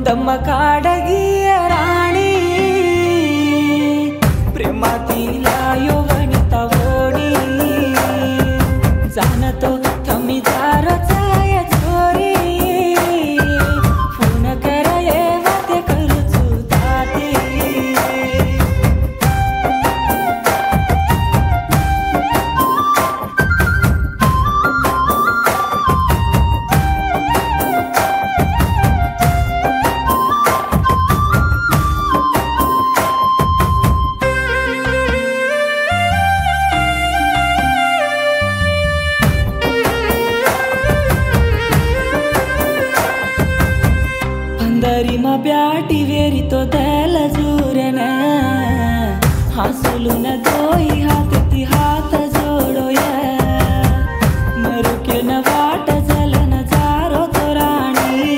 दम काढगी राणी प्रेमातीला यौवनिता वोडी जाणतो थमी दारचाय चोरी फोन कर ये वाते करूचू ताती दरीमा ब्याटी वेरी तो दल जूरन हासुलून दोई हात ती हात जोडोया मरुके न वाट जलन जारो तो राणी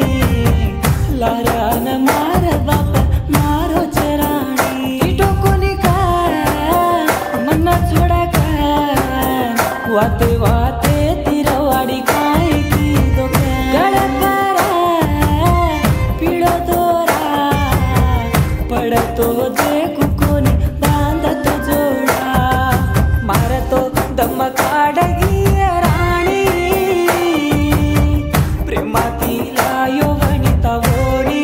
लारान मार बाप मारो चराणी टिटो कोणी का मन छोड़ा का वाते वाते तिरवाडी काय की दोके पड़तो देखू कोणी बांधतो जोडा मारतो दम काढगी राणी प्रेमातीला यौवनिता वोडी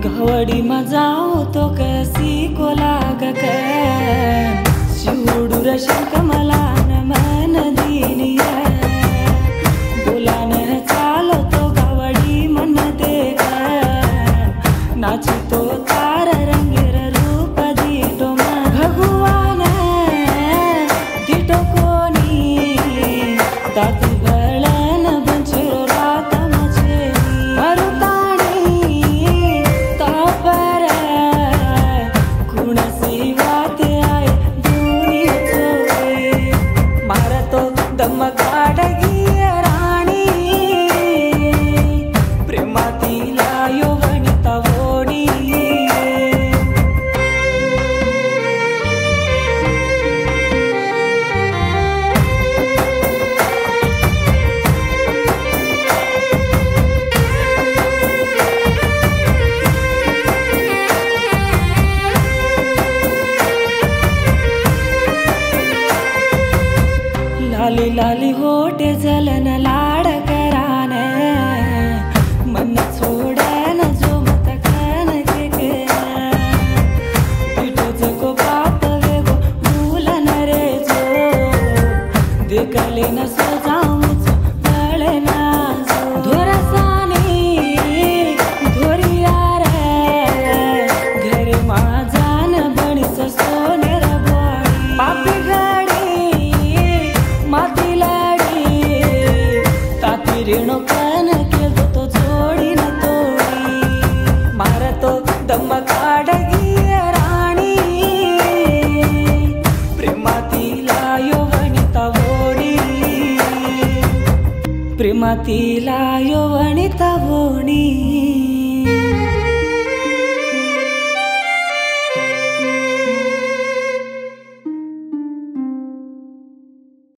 गवडी मजाओ तो कसी को लाग शिवडूर शंक मलान मन दीनिया बोलान चालो तो गवडी मन देख नाची तो तार रंगेर रूप दीटो भगवान दीटो कोनी ताती बळन बंचिरो रात मचे दम काढगी राणी प्रेमातीला यौवनिता वोडी लाली लाली होटे जलन लाड करान मन छोड़न जो मत खान के पिटो जको बाप वेगो भूलन रे जो देखले न सो जाऊं बळे ना जो धोरसानी धोरिया रे घरे मा जान बणीच सोनेर बोडी पापी रेणो कान केलो तो जोडी न तोडी मारतो दम काढगी राणी प्रेमातीला यौवनिता वोडी प्रेमातीला यौवनिता वोडी।